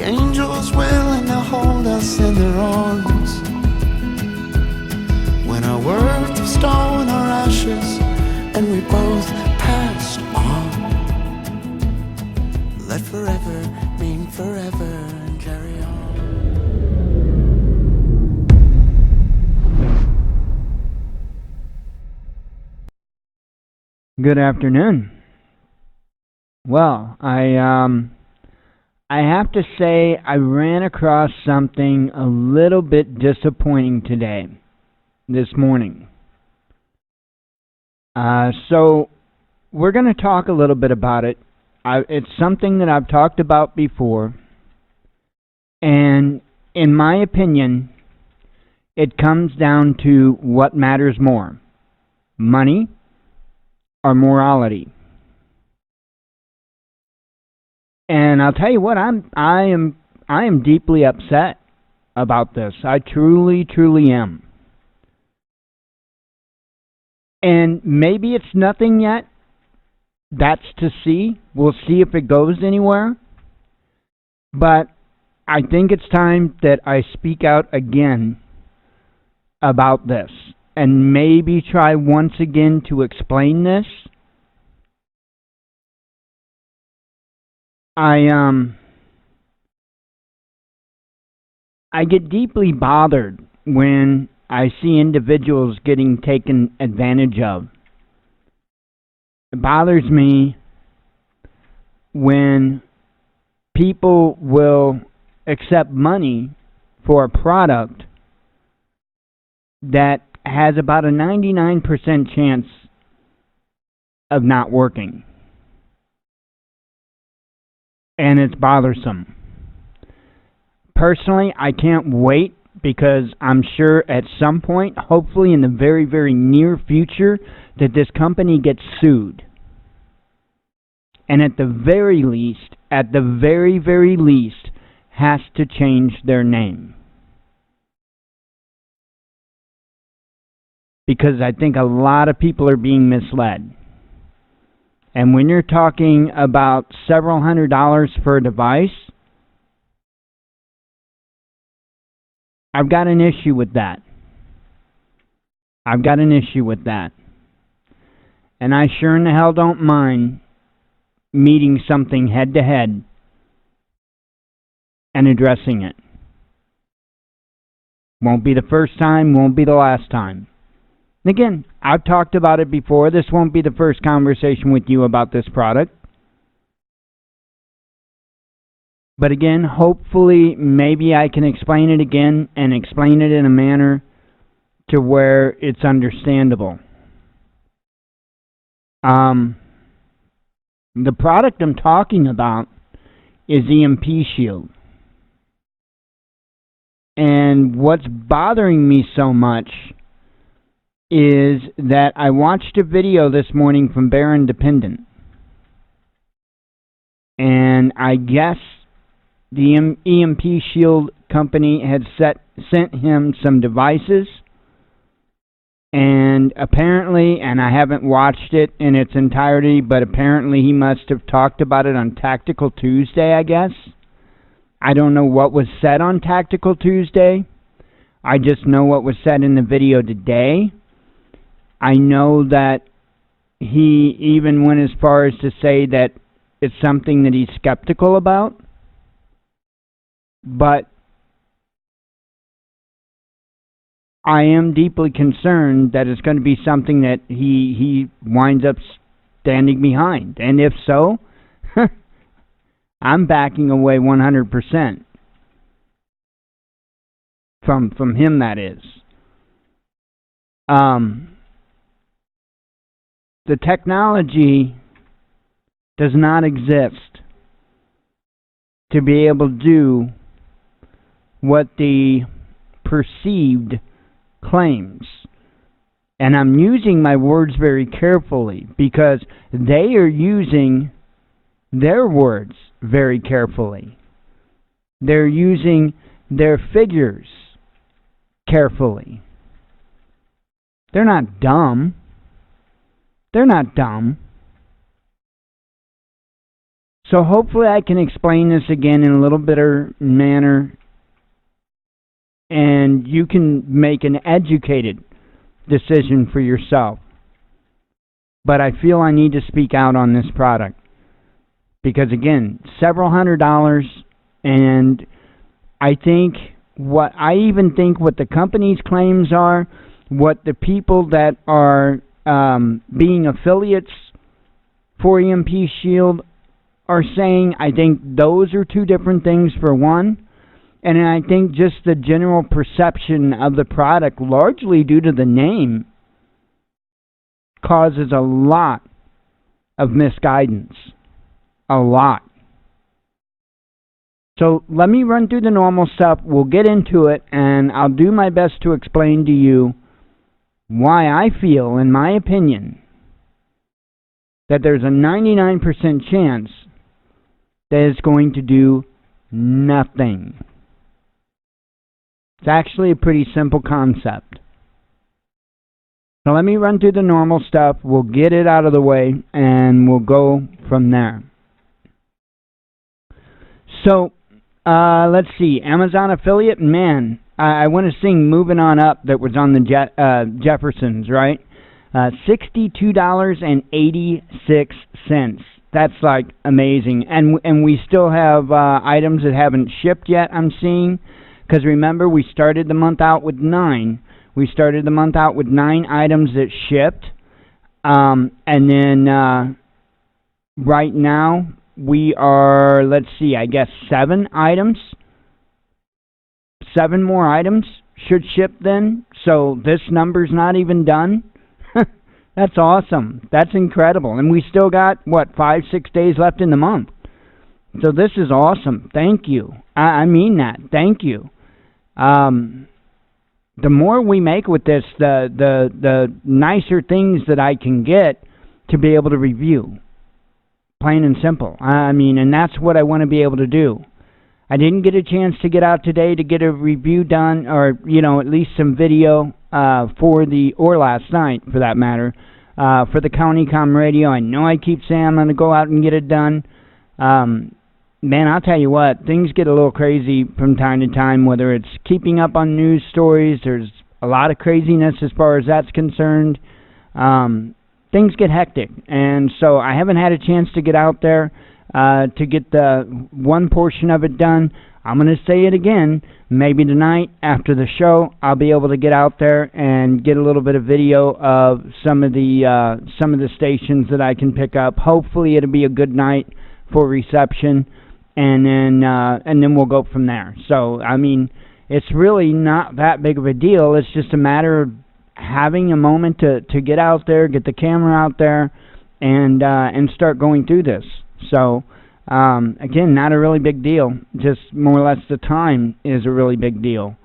angels willing to hold us in their arms. When our worth was stone, our ashes, and we both passed on. Let forever mean forever and carry on. Good afternoon. Well, I have to say I ran across something a little bit disappointing this morning. So we're going to talk a little bit about it. It's something that I've talked about before, and in my opinion, it comes down to what matters more, money or morality. And I'll tell you what, I am deeply upset about this. I truly am. And maybe it's nothing yet. That's to see. We'll see if it goes anywhere. But I think it's time that I speak out again about this and maybe try once again to explain this. I get deeply bothered when I see individuals getting taken advantage of. It bothers me when people will accept money for a product that has about a 99% chance of not working. And it's bothersome. Personally, I can't wait because I'm sure at some point, hopefully in the very, very near future, that this company gets sued. And at the very least, has to change their name. Because I think a lot of people are being misled. And when you're talking about several $100s for a device, I've got an issue with that. And I sure in the hell don't mind meeting something head to head and addressing it. Won't be the first time, won't be the last time. And again, I've talked about it before. This won't be the first conversation with you about this product. But again, hopefully, maybe I can explain it again and explain it in a manner to where it's understandable. The product I'm talking about is EMP Shield. And what's bothering me so much is that I watched a video this morning from Bear Independent. And I guess the EMP Shield company had sent him some devices, and apparently, and I haven't watched it in its entirety, but apparently he must have talked about it on Tactical Tuesday, I guess. I don't know what was said on Tactical Tuesday. I just know what was said in the video today. I know that he even went as far as to say that it's something that he's skeptical about. But I am deeply concerned that it's going to be something that he winds up standing behind. And if so, I'm backing away 100%. From him, that is. The technology does not exist to be able to do what the perceived claims. And I'm using my words very carefully because they are using their words very carefully. They're using their figures carefully. They're not dumb. So hopefully I can explain this again in a little better manner, and you can make an educated decision for yourself. But I feel I need to speak out on this product because, again, several $100s, and I think what the company's claims are, what the people that are being affiliates for EMP Shield are saying, I think those are two different things for one. And I think just the general perception of the product, largely due to the name, causes a lot of misguidance. A lot. So let me run through the normal stuff. We'll get into it, and I'll do my best to explain to you why I feel, in my opinion, that there's a 99% chance that it's going to do nothing. It's actually a pretty simple concept. So let me run through the normal stuff. We'll get it out of the way, and we'll go from there. So, let's see. Amazon affiliate, man. I want to sing Moving On Up that was on the Jeffersons, right? $62.86. That's like amazing. And we still have items that haven't shipped yet, I'm seeing. Because remember, we started the month out with 9. We started the month out with 9 items that shipped. And then right now, we are, let's see, I guess 7 items. 7 more items should ship then. So this number's not even done. That's awesome. That's incredible. And we still got, 5-6 days left in the month. So this is awesome. Thank you. I mean that. Thank you. The more we make with this, the nicer things that I can get to be able to review. Plain and simple. I mean, and that's what I want to be able to do. I didn't get a chance to get out today to get a review done, or, at least some video or last night, for that matter, for the County Com Radio. I know I keep saying I'm going to go out and get it done. Man, I'll tell you what, things get a little crazy from time to time, whether it's keeping up on news stories. There's a lot of craziness as far as that's concerned. Things get hectic, and so I haven't had a chance to get out there to get the one portion of it done. I'm going to say it again. Maybe tonight after the show, I'll be able to get out there and get a little bit of video of some of the stations that I can pick up. Hopefully, it'll be a good night for reception, and then we'll go from there. So, I mean, it's really not that big of a deal. It's just a matter of having a moment to get out there, get the camera out there, and start going through this. So, again, not a really big deal. Just more or less the time is a really big deal.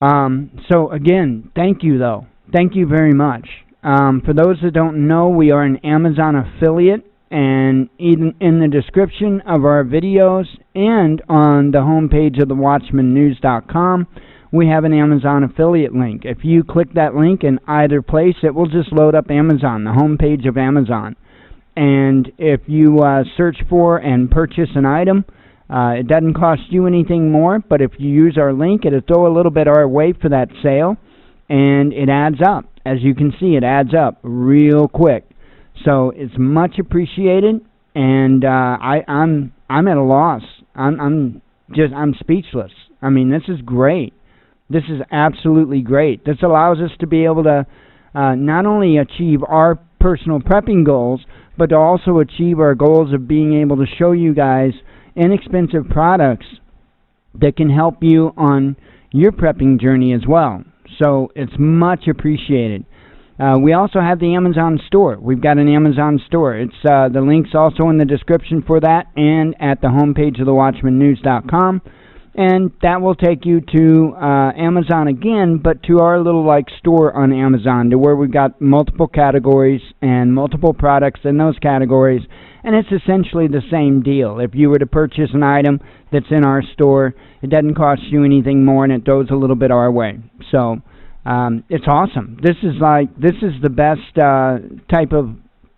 So, again, thank you, though. Thank you very much. For those that don't know, we are an Amazon affiliate, and in the description of our videos and on the homepage of the WatchmanNews.com, we have an Amazon affiliate link. If you click that link in either place, it will just load up Amazon, the homepage of Amazon. And if you search for and purchase an item, it doesn't cost you anything more, but if you use our link, it'll throw a little bit our way for that sale, and it adds up. As you can see, it adds up real quick. So it's much appreciated, and I'm at a loss. I'm speechless. I mean, this is great. This is absolutely great. This allows us to be able to not only achieve our personal prepping goals, but to also achieve our goals of being able to show you guys inexpensive products that can help you on your prepping journey as well. So it's much appreciated. We also have the Amazon store. We've got an Amazon store. It's the link's also in the description for that and at the homepage of the WatchmanNews.com. And that will take you to Amazon again, but to our little store on Amazon, to where we've got multiple categories and multiple products in those categories. And it's essentially the same deal. If you were to purchase an item that's in our store, it doesn't cost you anything more, and it goes a little bit our way. So it's awesome. This is the best type of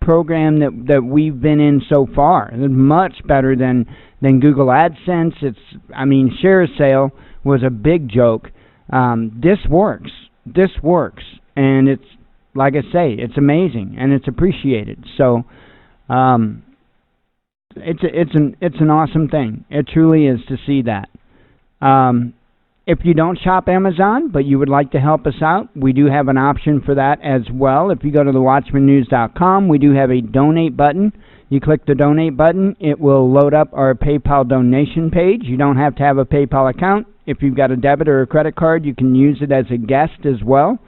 program that we've been in so far. It's much better than Google AdSense. Share Sale was a big joke. This works. This works, and it's, like I say, it's amazing and it's appreciated. So, it's an awesome thing. It truly is to see that. If you don't shop Amazon, but you would like to help us out, we do have an option for that as well. If you go to thewatchmannews.com, we do have a donate button. You click the donate button, it will load up our PayPal donation page. You don't have to have a PayPal account. If you've got a debit or a credit card, you can use it as a guest as well.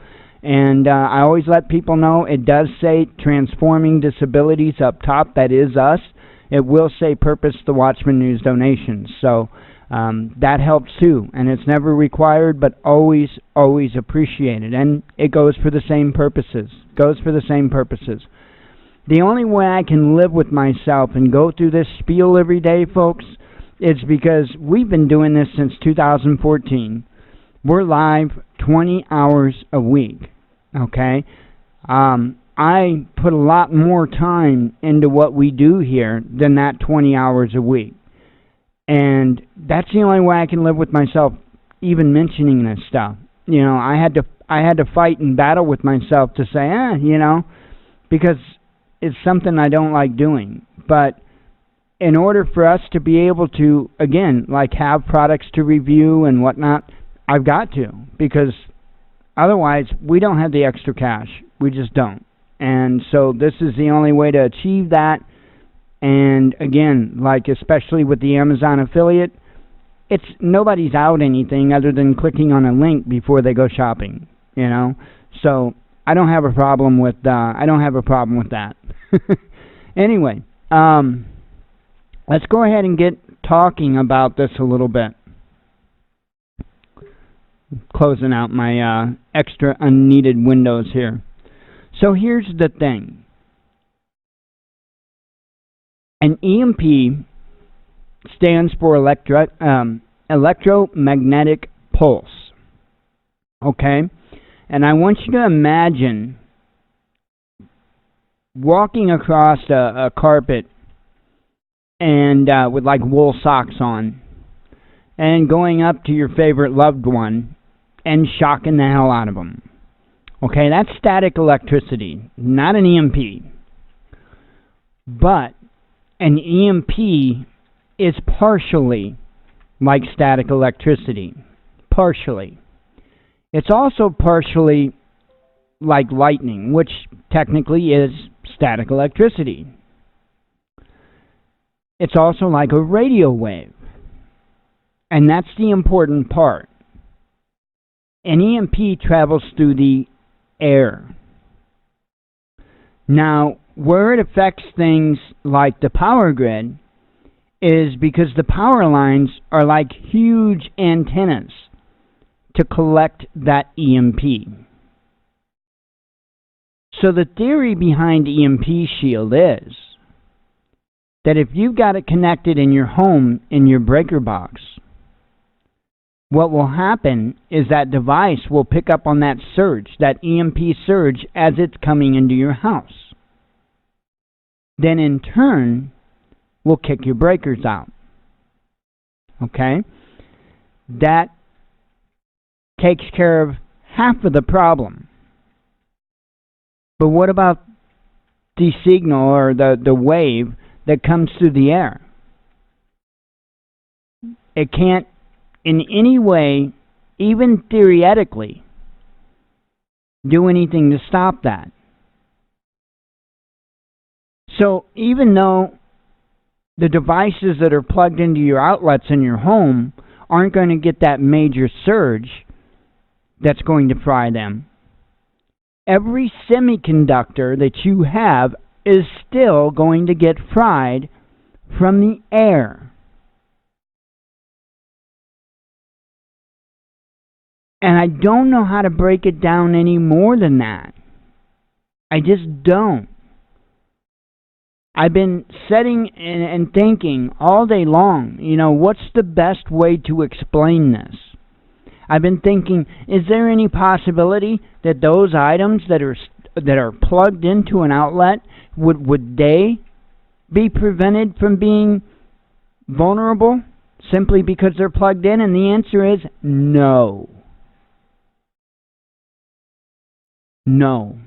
And I always let people know it does say Transforming Disabilities up top. That is us. It will say Purpose the Watchman News donations. So that helps too. And it's never required, but always, always appreciated. And it goes for the same purposes. The only way I can live with myself and go through this spiel every day, folks, is because we've been doing this since 2014. We're live 20 hours a week, okay? I put a lot more time into what we do here than that 20 hours a week. And that's the only way I can live with myself, even mentioning this stuff. You know, I had to fight and battle with myself to say, because it's something I don't like doing. But in order for us to be able to, again, like have products to review and whatnot, I've got to, because otherwise we don't have the extra cash. We just don't. And so this is the only way to achieve that. And again, like especially with the Amazon affiliate, it's nobody's out anything other than clicking on a link before they go shopping, So I don't have a problem with that. Anyway, let's go ahead and get talking about this a little bit. Closing out my extra unneeded windows here. So here's the thing. An EMP stands for electromagnetic pulse. Okay? And I want you to imagine walking across a carpet and with like wool socks on and going up to your favorite loved one and shocking the hell out of them. Okay, that's static electricity, not an EMP. But an EMP is partially like static electricity. Partially. It's also partially like lightning, which technically is static electricity. It's also like a radio wave. And that's the important part. An EMP travels through the air. Now, where it affects things like the power grid is because the power lines are like huge antennas to collect that EMP. So the theory behind EMP shield is that if you've got it connected in your home in your breaker box, what will happen is that device will pick up on that surge, that EMP surge, as it's coming into your house. Then in turn, will kick your breakers out. Okay? That takes care of half of the problem. But what about the signal or the wave that comes through the air? It can't in any way, even theoretically, do anything to stop that. So even though the devices that are plugged into your outlets in your home aren't going to get that major surge that's going to fry them, every semiconductor that you have is still going to get fried from the air. And I don't know how to break it down any more than that. I just don't. I've been sitting and thinking all day long, what's the best way to explain this? I've been thinking, is there any possibility that those items that are that are plugged into an outlet, would they be prevented from being vulnerable simply because they're plugged in? And the answer is no. No.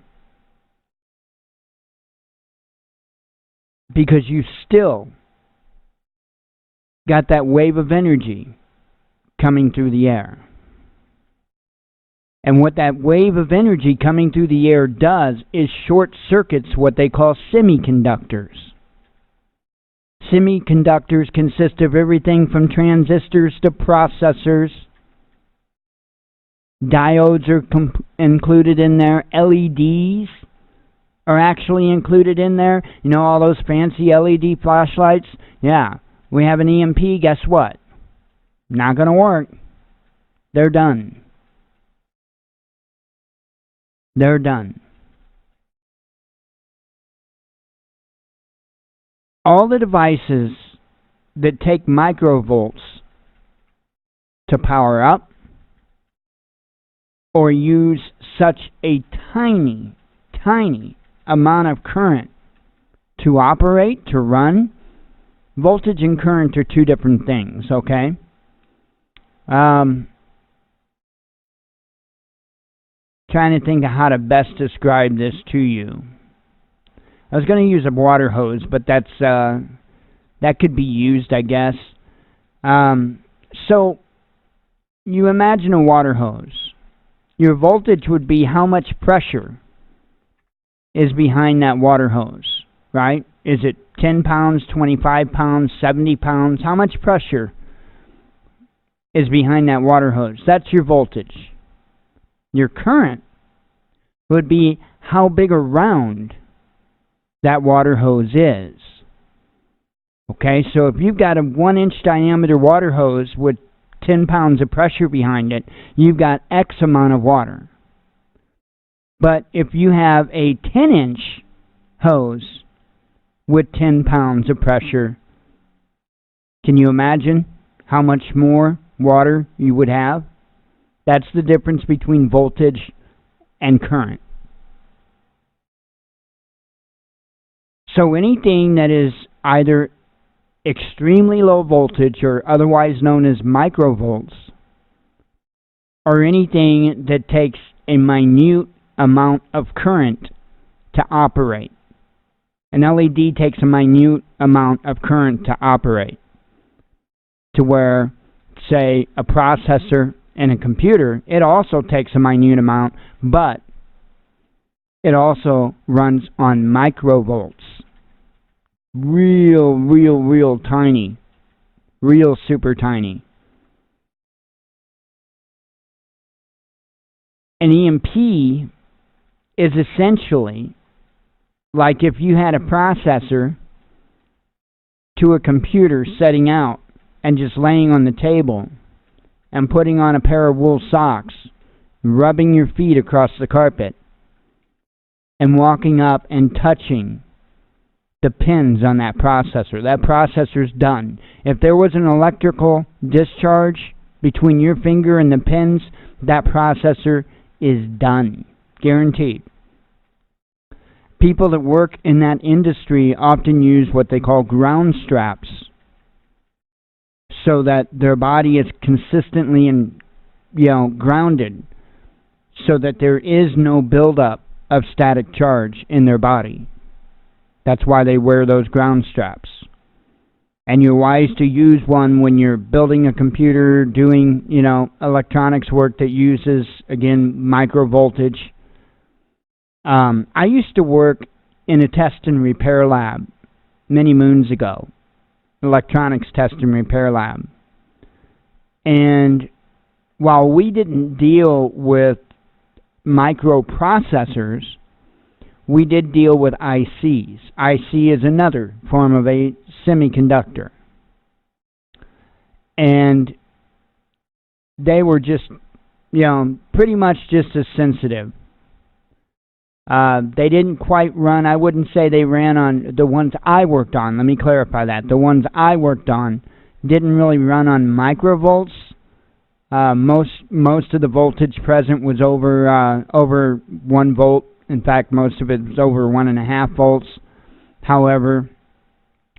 Because you still got that wave of energy coming through the air. And what that wave of energy coming through the air does is short circuits what they call semiconductors. Semiconductors consist of everything from transistors to processors. Diodes are included in there. LEDs are actually included in there. You know, all those fancy LED flashlights? Yeah, we have an EMP, guess what? Not going to work. They're done. They're done. All the devices that take microvolts to power up or use such a tiny, tiny amount of current to operate, to run, voltage and current are two different things, okay? Trying to think of how to best describe this to you. I was going to use a water hose, but that could be used, I guess. So you imagine a water hose. Your voltage would be how much pressure is behind that water hose, right? Is it 10 pounds, 25 pounds, 70 pounds? How much pressure is behind that water hose? That's your voltage. Your current would be how big around that water hose is. Okay, so if you've got a 1-inch diameter water hose with 10 pounds of pressure behind it, you've got X amount of water. But if you have a 10-inch hose with 10 pounds of pressure, can you imagine how much more water you would have? That's the difference between voltage and current. So anything that is either extremely low voltage or otherwise known as microvolts, or anything that takes a minute amount of current to operate. An LED takes a minute amount of current to operate, to where, say, a processor in a computer, it also takes a minute amount, but it also runs on microvolts. Real tiny. Real super tiny. An EMP is essentially like if you had a processor to a computer setting out and just laying on the table and putting on a pair of wool socks, rubbing your feet across the carpet, and walking up and touching the pins on that processor. That processor's done. If there was an electrical discharge between your finger and the pins, that processor is done. Guaranteed. People that work in that industry often use what they call ground straps so that their body is consistently grounded, so that there is no buildup of static charge in their body. That's why they wear those ground straps. And you're wise to use one when you're building a computer, doing, electronics work that uses, again, micro voltage. I used to work in a test and repair lab many moons ago. Electronics test and repair lab. And while we didn't deal with microprocessors, we did deal with ICs. IC is another form of a semiconductor. And they were just, pretty much just as sensitive. They didn't quite run, I wouldn't say they ran on the ones I worked on. Let me clarify that. The ones I worked on didn't really run on microvolts. Most of the voltage present was over 1 volt, In fact, most of it was over 1.5 volts. However,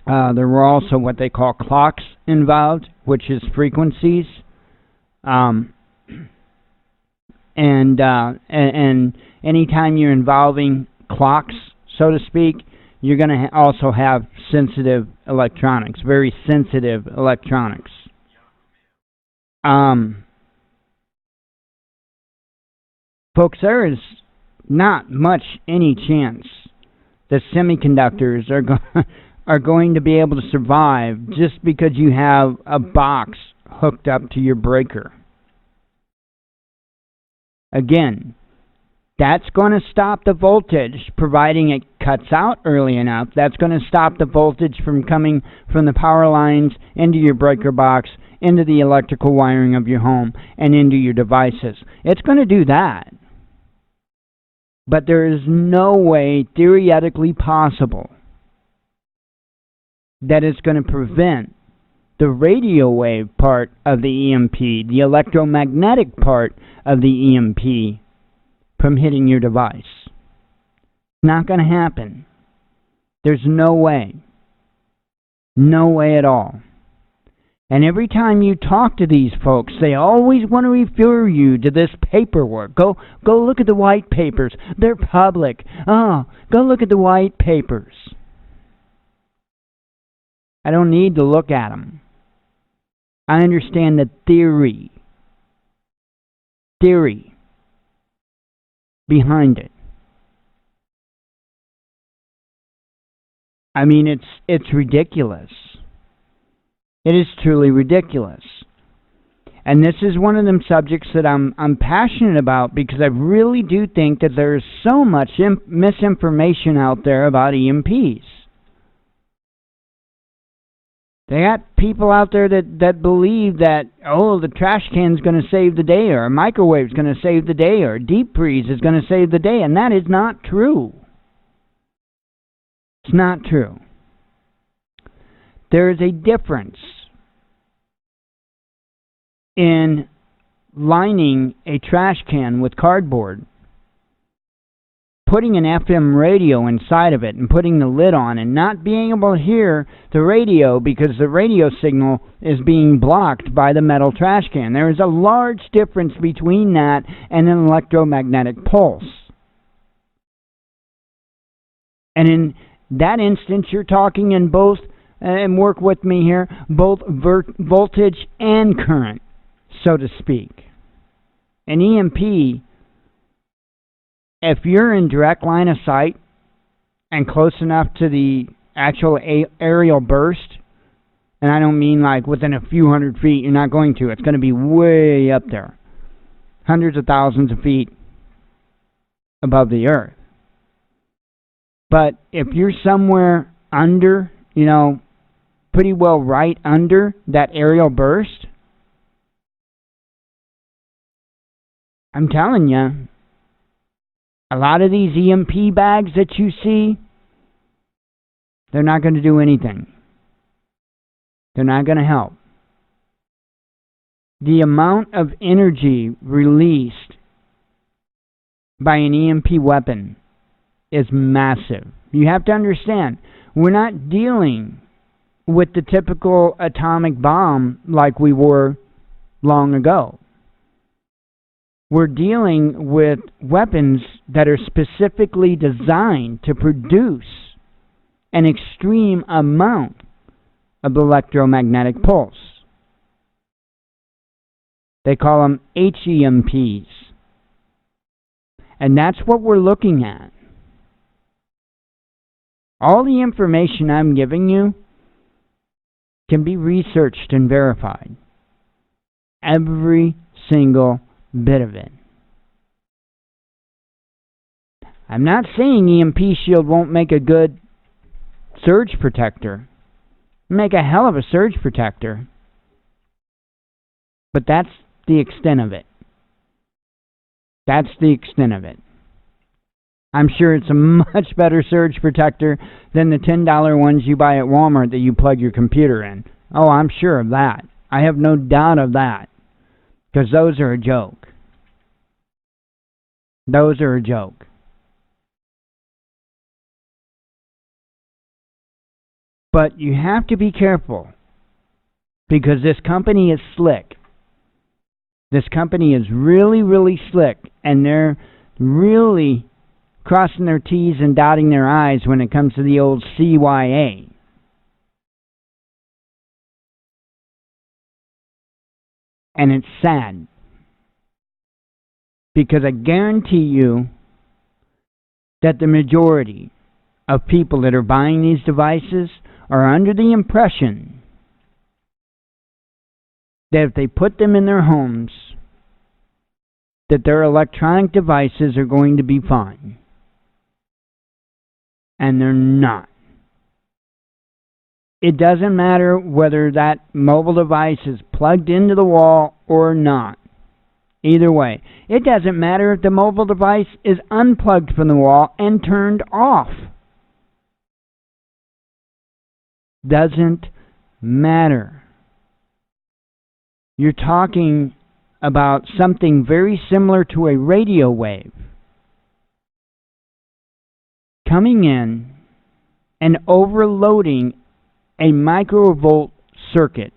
there were also what they call clocks involved, which is frequencies. And anytime you're involving clocks, so to speak, you're going to also have sensitive electronics, very sensitive electronics. Folks, there is not much any chance that semiconductors are going to be able to survive just because you have a box hooked up to your breaker. Again, that's going to stop the voltage, providing it cuts out early enough. That's going to stop the voltage from coming from the power lines into your breaker box, into the electrical wiring of your home, and into your devices. It's going to do that. But there is no way theoretically possible that it's going to prevent the radio wave part of the EMP, the electromagnetic part of the EMP, from hitting your device. It's not going to happen. There's no way. No way at all. And every time you talk to these folks, they always want to refer you to this paperwork. Go look at the white papers. They're public. Oh, go look at the white papers. I don't need to look at them. I understand the theory behind it. I mean, it's ridiculous. It is truly ridiculous. And this is one of them subjects that I'm passionate about, because I really do think that there is so much misinformation out there about EMPs. They got people out there that believe that, oh, the trash can's going to save the day, or a microwave's going to save the day, or a deep freeze is going to save the day, and that is not true. It's not true. There is a difference in lining a trash can with cardboard, putting an FM radio inside of it and putting the lid on and not being able to hear the radio because the radio signal is being blocked by the metal trash can. There is a large difference between that and an electromagnetic pulse. And in that instance, you're talking in both, and work with me here, both voltage and current, so to speak. An EMP, if you're in direct line of sight and close enough to the actual aerial burst, and I don't mean like within a few hundred feet, you're not going to. It's going to be way up there, hundreds of thousands of feet above the earth. But if you're somewhere under, pretty well right under that aerial burst, I'm telling you, a lot of these EMP bags that you see, they're not going to do anything. They're not going to help. The amount of energy released by an EMP weapon is massive. You have to understand, we're not dealing with the typical atomic bomb like we were long ago. We're dealing with weapons that are specifically designed to produce an extreme amount of electromagnetic pulse. They call them HEMPs. And that's what we're looking at. All the information I'm giving you can be researched and verified. Every single bit of it. I'm not saying EMP shield won't make a good surge protector. Make a hell of a surge protector. But that's the extent of it. That's the extent of it. I'm sure it's a much better surge protector than the $10 ones you buy at Walmart that you plug your computer in. Oh, I'm sure of that. I have no doubt of that. Because those are a joke. Those are a joke. But you have to be careful because this company is slick. This company is really, really slick, and they're really crossing their T's and dotting their I's when it comes to the old CYA. And it's sad because I guarantee you that the majority of people that are buying these devices are under the impression that if they put them in their homes, that their electronic devices are going to be fine. And they're not. It doesn't matter whether that mobile device is plugged into the wall or not. Either way. It doesn't matter if the mobile device is unplugged from the wall and turned off. Doesn't matter. You're talking about something very similar to a radio wave coming in and overloading a microvolt circuit,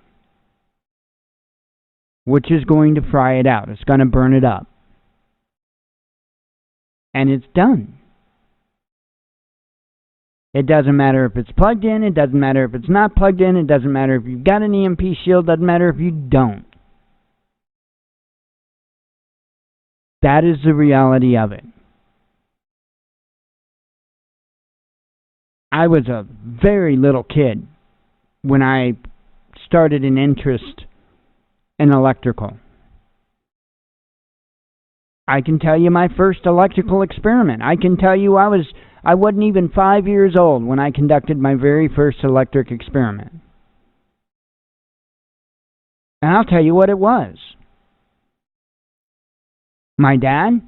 which is going to fry it out. It's going to burn it up. And it's done. It doesn't matter if it's plugged in. It doesn't matter if it's not plugged in. It doesn't matter if you've got an EMP shield. It doesn't matter if you don't. That is the reality of it. I was a very little kid when I started an interest in electrical. I can tell you my first electrical experiment. I can tell you I wasn't even 5 years old when I conducted my very first electric experiment. And I'll tell you what it was. My dad,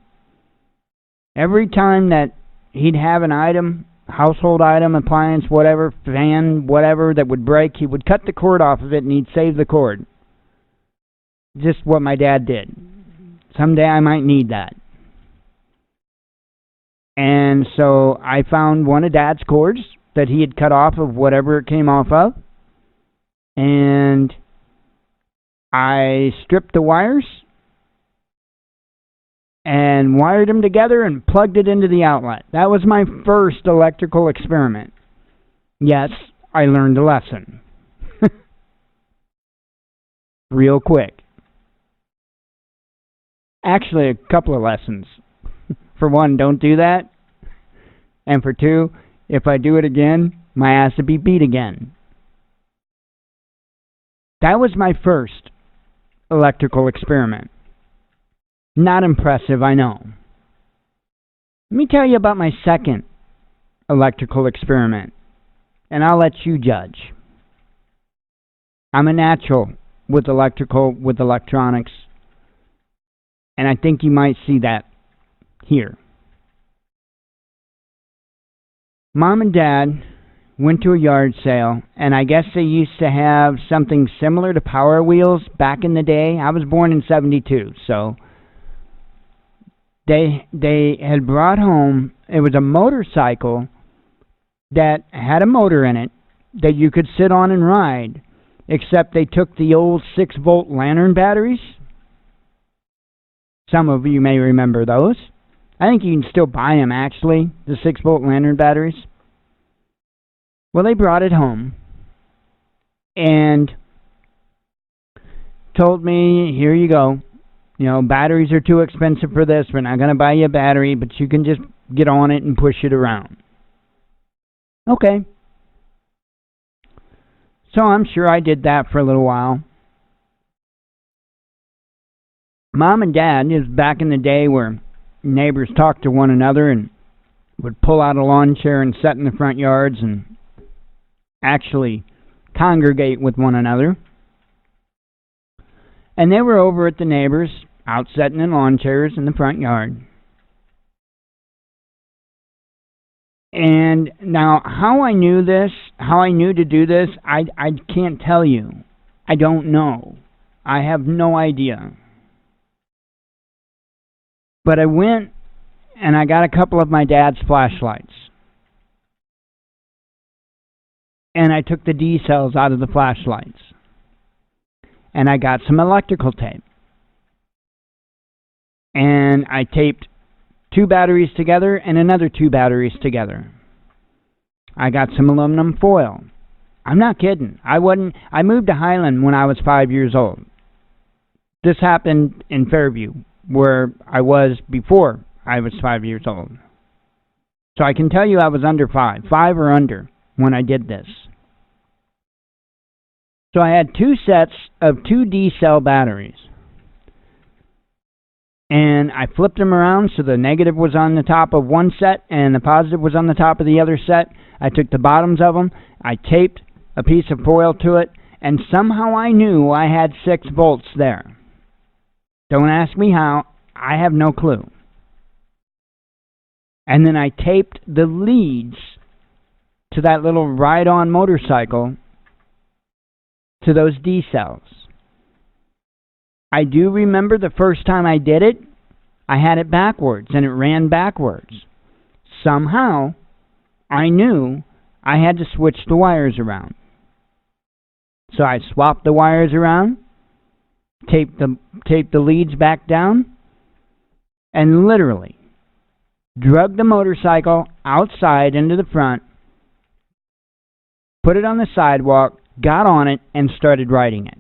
every time that he'd have an item, household item, appliance, whatever, fan, whatever that would break, he would cut the cord off of it and he'd save the cord. Just what my dad did. Someday I might need that. And so I found one of Dad's cords that he had cut off of whatever it came off of. And I stripped the wires and wired them together and plugged it into the outlet. That was my first electrical experiment. Yes, I learned a lesson. Real quick. Actually, a couple of lessons. For one, don't do that. And for two, if I do it again, my ass will be beat again. That was my first electrical experiment. Not impressive, I know. Let me tell you about my second electrical experiment, and I'll let you judge. I'm a natural with electronics, and I think you might see that here. Mom and Dad went to a yard sale, and I guess they used to have something similar to Power Wheels back in the day. I was born in 72, so they had brought home, it was a motorcycle that had a motor in it that you could sit on and ride, except they took the old 6-volt lantern batteries. Some of you may remember those. I think you can still buy them, actually, the 6-volt lantern batteries. Well, they brought it home and told me, here you go. You know, batteries are too expensive for this. We're not going to buy you a battery, but you can just get on it and push it around. Okay. So I'm sure I did that for a little while. Mom and Dad, it was back in the day where neighbors talked to one another and would pull out a lawn chair and sit in the front yards and actually congregate with one another. And they were over at the neighbors, out sitting in lawn chairs in the front yard. And now, how I knew this, how I knew to do this, I can't tell you. I don't know. I have no idea. But I went and I got a couple of my dad's flashlights. and I took the D cells out of the flashlights. And I got some electrical tape. And I taped 2 batteries together and another 2 batteries together. I got some aluminum foil. I'm not kidding. I moved to Highland when I was 5 years old. This happened in Fairview, where I was before I was 5 years old. So I can tell you I was under 5 or under, when I did this. So I had 2 sets of 2 D-cell batteries. And I flipped them around so the negative was on the top of one set and the positive was on the top of the other set. I took the bottoms of them, I taped a piece of foil to it, and somehow I knew I had 6 volts there. Don't ask me how, I have no clue. And then I taped the leads to that little ride-on motorcycle to those D cells. I do remember the first time I did it, I had it backwards and it ran backwards. Somehow, I knew I had to switch the wires around. So I swapped the wires around, taped the leads back down, and literally drug the motorcycle outside into the front, put it on the sidewalk, got on it, and started riding it.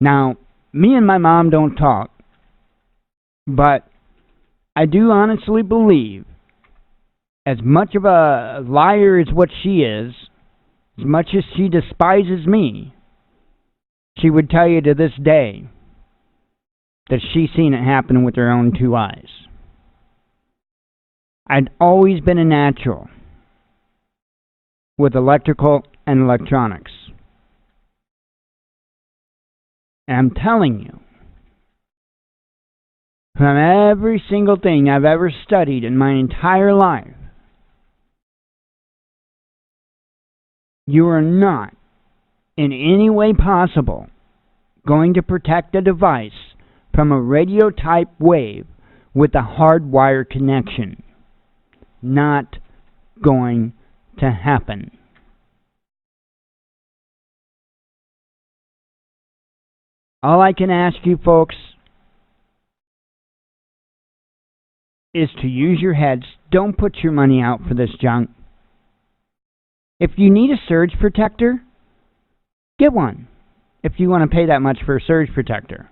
Now, me and my mom don't talk, but I do honestly believe, as much of a liar as what she is, as much as she despises me, she would tell you to this day that she's seen it happen with her own 2 eyes. I'd always been a natural with electrical and electronics. And I'm telling you, from every single thing I've ever studied in my entire life, you are not, in any way possible, going to protect a device from a radio-type wave with a hardwire connection. Not going to happen. All I can ask you folks is to use your heads. Don't put your money out for this junk. If you need a surge protector, get one. If you want to pay that much for a surge protector.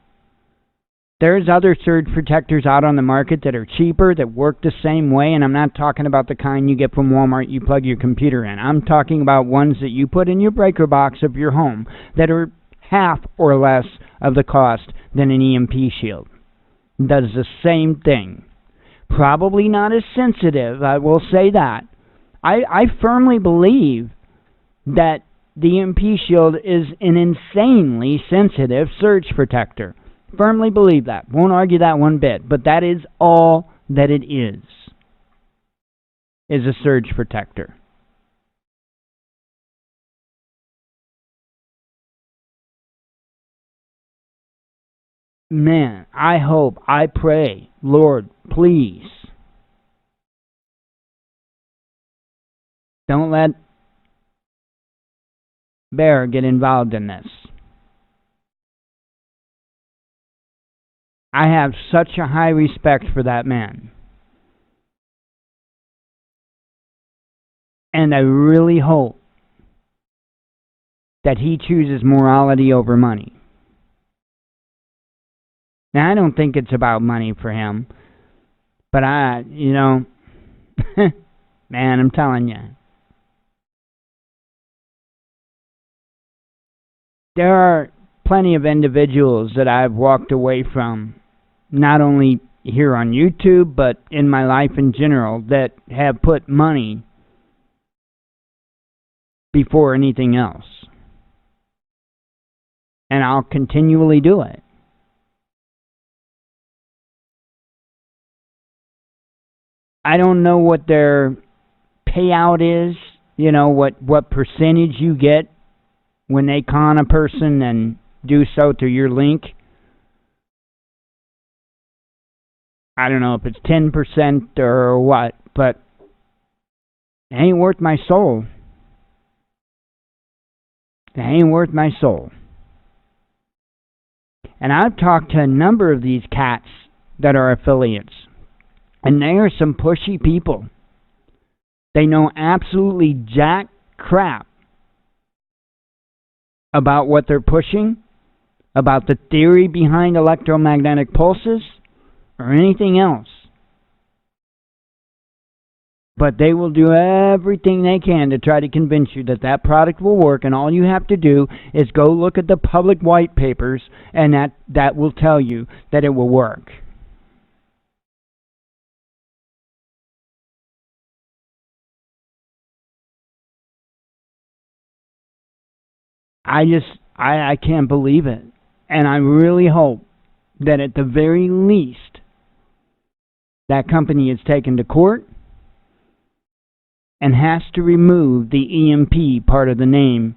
There's other surge protectors out on the market that are cheaper, that work the same way, and I'm not talking about the kind you get from Walmart you plug your computer in. I'm talking about ones that you put in your breaker box of your home that are half or less of the cost than an EMP shield. It does the same thing. Probably not as sensitive, I will say that. I firmly believe that the EMP shield is an insanely sensitive surge protector. Firmly believe that. Won't argue that one bit. But that is all that it is a surge protector. Man, I hope, I pray, Lord, please, don't let Bear get involved in this. I have such a high respect for that man. And I really hope that he chooses morality over money. Now, I don't think it's about money for him. But man, I'm telling you. There are plenty of individuals that I've walked away from, not only here on YouTube, but in my life in general, that have put money before anything else. And I'll continually do it. I don't know what their payout is, what percentage you get when they con a person and do so through your link. I don't know if it's 10% or what, but It ain't worth my soul. It ain't worth my soul. And I've talked to a number of these cats that are affiliates, and they are some pushy people. They know absolutely jack crap about what they're pushing, about the theory behind electromagnetic pulses, or anything else. But they will do everything they can to try to convince you that that product will work, and all you have to do is go look at the public white papers, and that will tell you that it will work. I can't believe it. And I really hope that at the very least, that company is taken to court and has to remove the EMP part of the name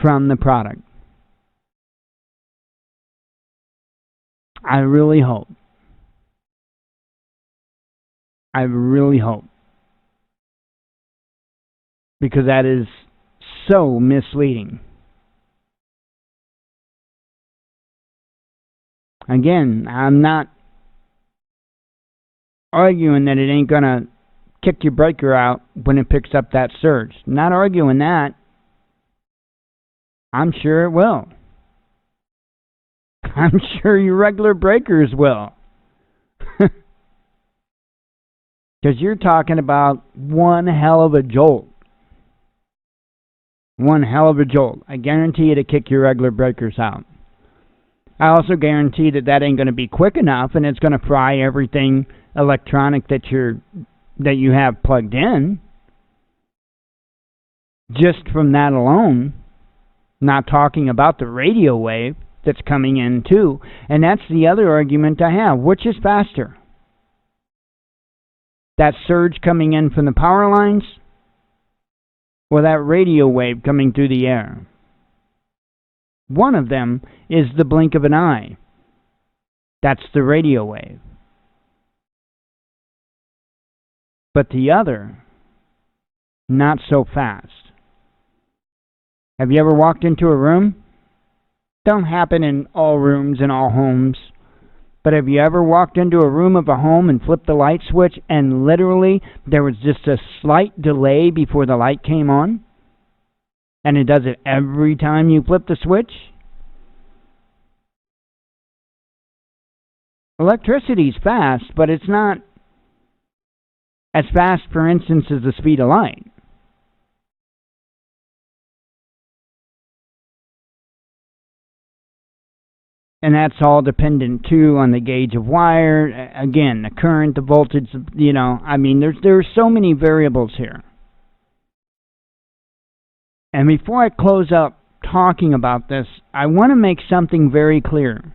from the product. I really hope. I really hope. Because that is so misleading. Again, I'm not arguing that it ain't going to kick your breaker out when it picks up that surge. Not arguing that. I'm sure it will. I'm sure your regular breakers will. Because you're talking about one hell of a jolt. One hell of a jolt. I guarantee you to kick your regular breakers out. I also guarantee that ain't going to be quick enough, and it's going to fry everything electronic that you have plugged in. Just from that alone, not talking about the radio wave that's coming in too. And that's the other argument I have. Which is faster? That surge coming in from the power lines, or that radio wave coming through the air? One of them is the blink of an eye. That's the radio wave. But the other, not so fast. Have you ever walked into a room? Don't happen in all rooms in all homes. But have you ever walked into a room of a home and flipped the light switch and literally there was just a slight delay before the light came on? And it does it every time you flip the switch? Electricity's fast, but it's not as fast, for instance, as the speed of light. And that's all dependent, too, on the gauge of wire. Again, the current, the voltage, there's so many variables here. And before I close up talking about this, I want to make something very clear.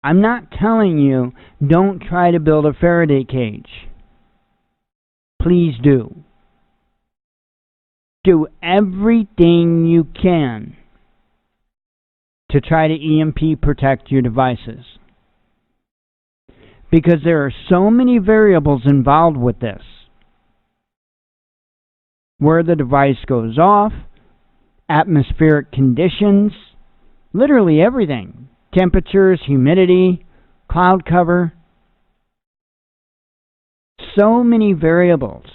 I'm not telling you don't try to build a Faraday cage. Please do. Do everything you can to try to EMP protect your devices. Because there are so many variables involved with this. Where the device goes off, atmospheric conditions, literally everything. Temperatures, humidity, cloud cover. So many variables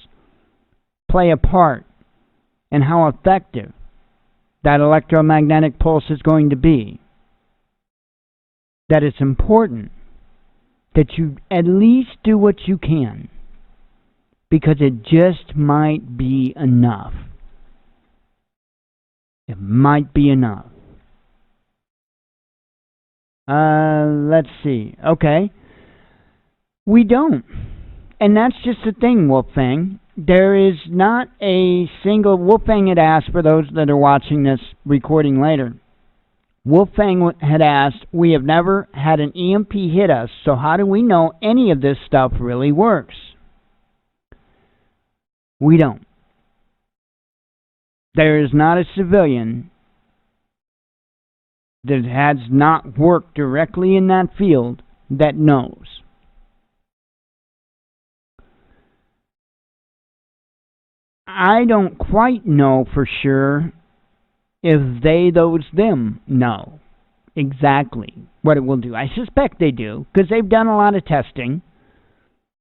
play a part in how effective that electromagnetic pulse is going to be. That it's important that you at least do what you can, because it just might be enough. It might be enough. Let's see. Okay. We don't. And that's just the thing, Wolfgang. There is not a single... Wolfgang had asked, for those that are watching this recording later, Wolfgang had asked, we have never had an EMP hit us, so how do we know any of this stuff really works? We don't. There is not a civilian that has not worked directly in that field that knows. I don't quite know for sure if they, those, them know exactly what it will do. I suspect they do, because they've done a lot of testing.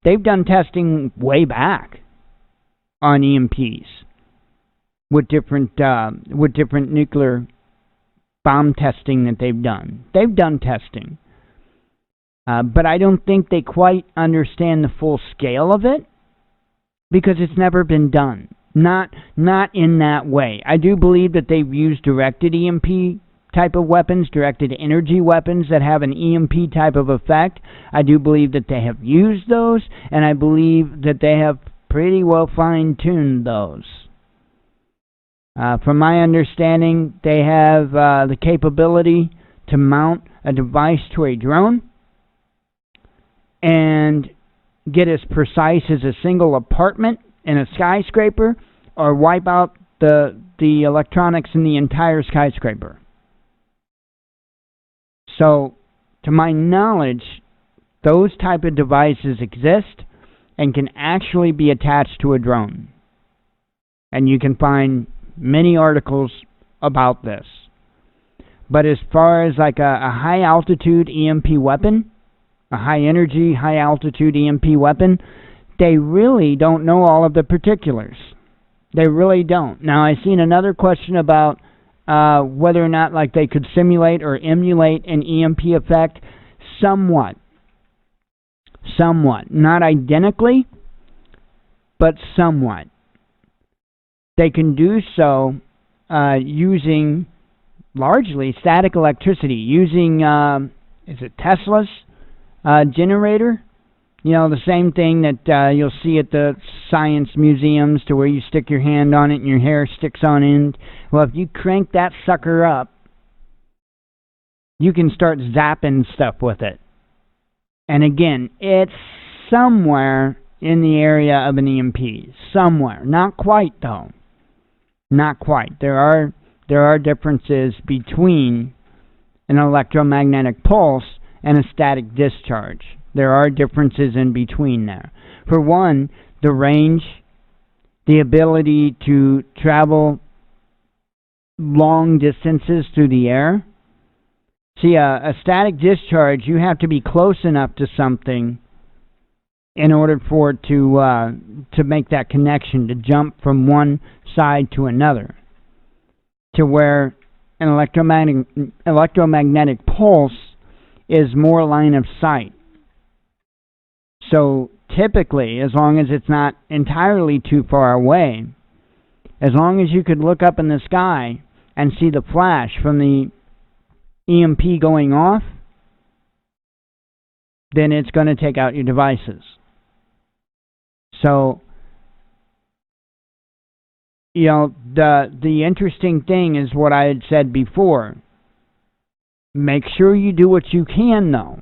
They've done testing way back on EMPs with different nuclear bomb testing that they've done. They've done testing. But I don't think they quite understand the full scale of it, because it's never been done. Not in that way. I do believe that they've used directed EMP type of weapons, directed energy weapons that have an EMP type of effect. I do believe that they have used those, and I believe that they have pretty well fine-tuned those. From my understanding, they have the capability to mount a device to a drone and get as precise as a single apartment in a skyscraper, or wipe out the electronics in the entire skyscraper. So, to my knowledge, those type of devices exist and can actually be attached to a drone. And you can find many articles about this. But as far as like a high altitude EMP weapon, a high energy, high altitude EMP weapon, they really don't know all of the particulars. They really don't. Now, I've seen another question about whether or not like they could simulate or emulate an EMP effect. Somewhat. Not identically, but somewhat. They can do so using largely static electricity, using, is it Tesla's generator? You know, the same thing that you'll see at the science museums, to where you stick your hand on it and your hair sticks on end. Well, if you crank that sucker up, you can start zapping stuff with it. And again, it's somewhere in the area of an EMP. Somewhere. Not quite, though. Not quite. There are differences between an electromagnetic pulse and a static discharge. There are differences in between there. For one, the range, the ability to travel long distances through the air. See, a static discharge, you have to be close enough to something in order for it to make that connection, to jump from one side to another. To where an electromagnetic pulse is more line of sight. So typically, as long as it's not entirely too far away, as long as you could look up in the sky and see the flash from the EMP going off, then it's going to take out your devices. So, you know, the interesting thing is what I had said before. Make sure you do what you can, though.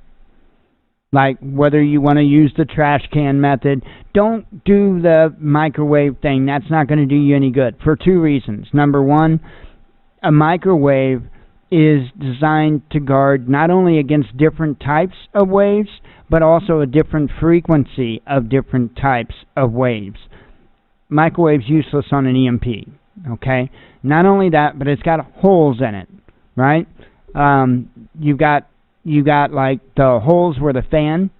Like, whether you want to use the trash can method, don't do the microwave thing. That's not going to do you any good for two reasons. Number one, a microwave is designed to guard not only against different types of waves, but also a different frequency of different types of waves. Microwave's useless on an EMP, okay? Not only that, but it's got holes in it, right? You got like the holes where the fan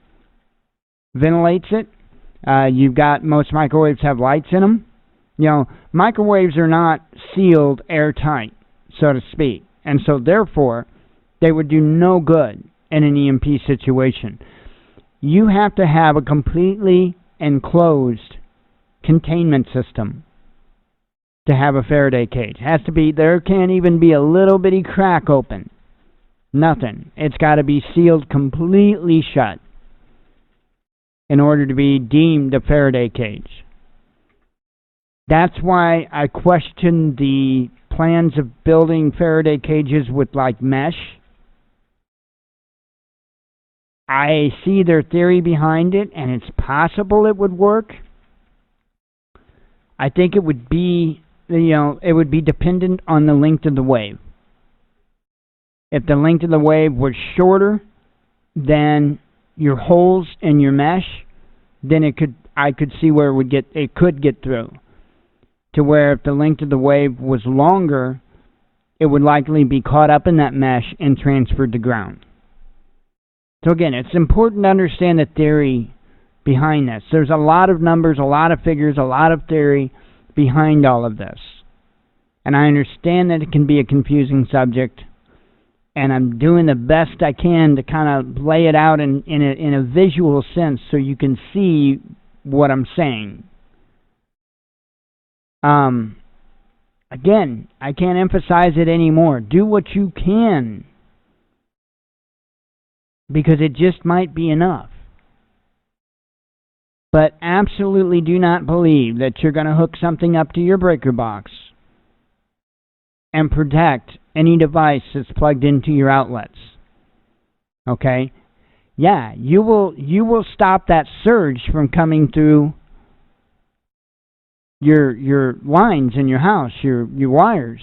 ventilates it. You've got, most microwaves have lights in them. You know, microwaves are not sealed airtight, so to speak. And so therefore, they would do no good in an EMP situation. You have to have a completely enclosed containment system to have a Faraday cage. It has to be, there can't even be a little bitty crack open. Nothing. It's got to be sealed completely shut in order to be deemed a Faraday cage. That's why I question the plans of building Faraday cages with like mesh. I see their theory behind it, and it's possible it would work. I think it would be, it would be dependent on the length of the wave. If the length of the wave was shorter than your holes in your mesh, then I could see where it could get through. to where if the length of the wave was longer, it would likely be caught up in that mesh and transferred to ground. So again, it's important to understand the theory behind this. There's a lot of numbers, a lot of figures, a lot of theory behind all of this. And I understand that it can be a confusing subject, and I'm doing the best I can to kind of lay it out in a visual sense so you can see what I'm saying. Again, I can't emphasize it anymore. Do what you can, because it just might be enough. But absolutely do not believe that you're going to hook something up to your breaker box and protect any device that's plugged into your outlets. Okay? Yeah, you will stop that surge from coming through your lines in your house, your wires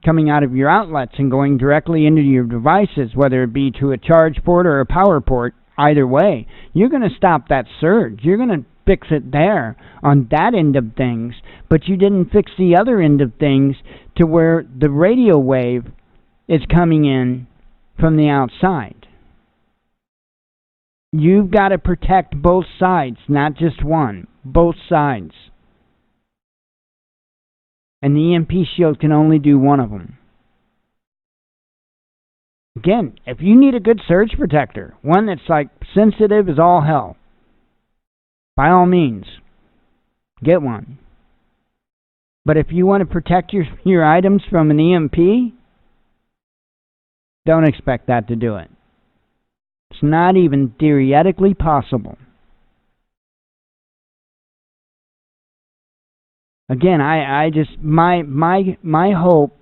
coming out of your outlets and going directly into your devices, whether it be to a charge port or a power port. Either way, you're going to stop that surge. You're going to fix it there on that end of things, but you didn't fix the other end of things to where the radio wave is coming in from the outside. You've got to protect both sides, not just one, both sides. And the EMP shield can only do one of them. Again, if you need a good surge protector, one that's like sensitive as all hell, by all means, get one. But if you want to protect your items from an EMP, don't expect that to do it. It's not even theoretically possible. Again, I just my hope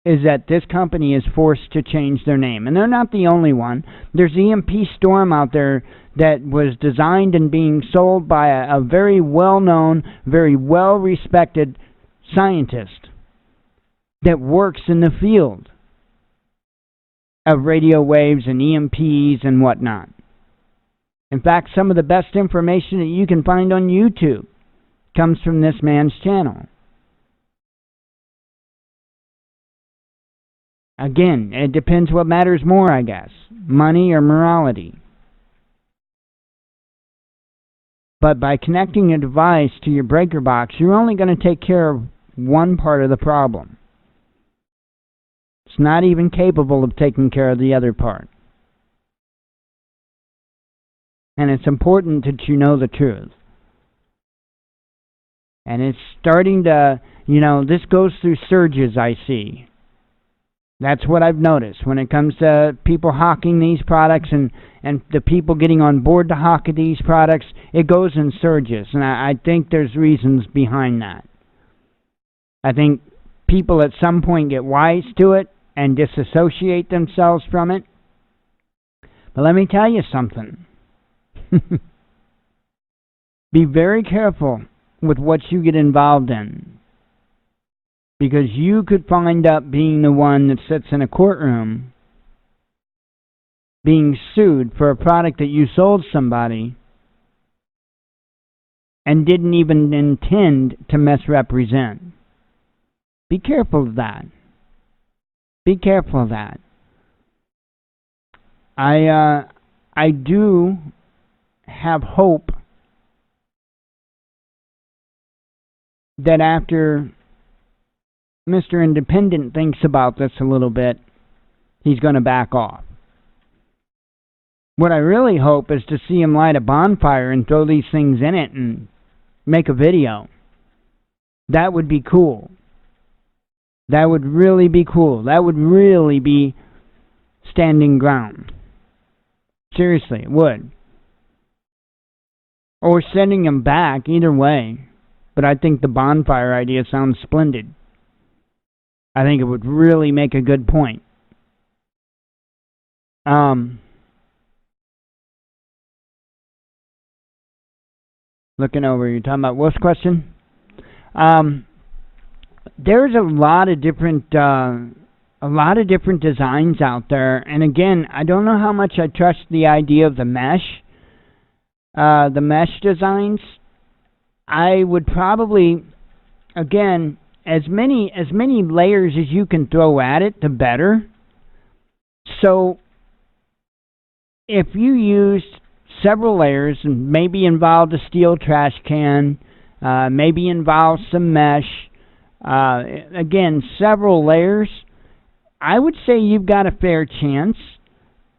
is that this company is forced to change their name. And they're not the only one. There's EMP Storm out there that was designed and being sold by a very well-known, very well-respected scientist that works in the field of radio waves and EMPs and whatnot. In fact, some of the best information that you can find on YouTube comes from this man's channel. Again, it depends what matters more, I guess. Money or morality. But by connecting a device to your breaker box, you're only going to take care of one part of the problem. It's not even capable of taking care of the other part. And it's important that you know the truth. And it's starting to, this goes through surges, I see. That's what I've noticed when it comes to people hawking these products and the people getting on board to hawk these products. It goes in surges, and I think there's reasons behind that. I think people at some point get wise to it and disassociate themselves from it. But let me tell you something. Be very careful with what you get involved in, because you could wind up being the one that sits in a courtroom being sued for a product that you sold somebody and didn't even intend to misrepresent. Be careful of that. Be careful of that. I do have hope that after Mr. Independent thinks about this a little bit, he's going to back off. What I really hope is to see him light a bonfire and throw these things in it and make a video. That would be cool. That would really be cool. That would really be standing ground. Seriously, it would. Or sending him back, either way. But I think the bonfire idea sounds splendid. I think it would really make a good point. Looking over, you're talking about Wolf's question? There's a lot of different designs out there, and again, I don't know how much I trust the idea of the mesh designs. I would probably, again, as many layers as you can throw at it, the better. So if you used several layers and maybe involved a steel trash can, maybe involved some mesh, again, several layers, I would say you've got a fair chance.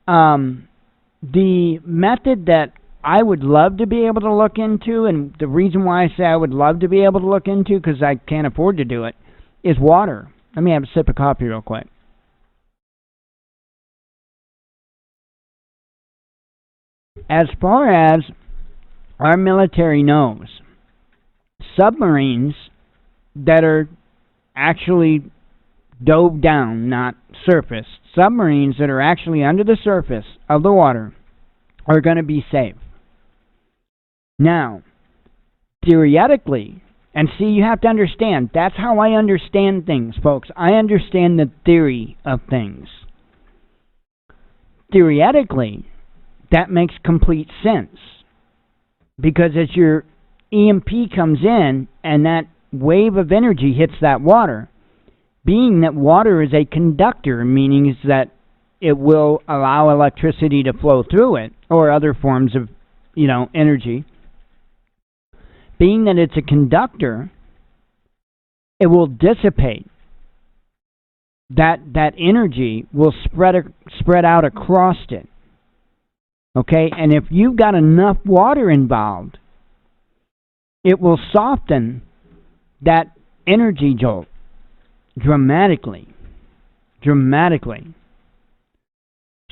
The method that I would love to be able to look into, and the reason why I say I would love to be able to look into, because I can't afford to do it, is water. Let me have a sip of coffee real quick. As far as our military knows, submarines that are actually dove down, not surface, submarines that are actually under the surface of the water are going to be safe. Now, theoretically, and see, you have to understand, that's how I understand things, folks. I understand the theory of things. Theoretically, that makes complete sense. Because as your EMP comes in and that wave of energy hits that water, being that water is a conductor, meaning that it will allow electricity to flow through it, or other forms of, energy. Being that it's a conductor, it will dissipate. That energy will spread out across it. Okay, and if you've got enough water involved, it will soften that energy jolt dramatically.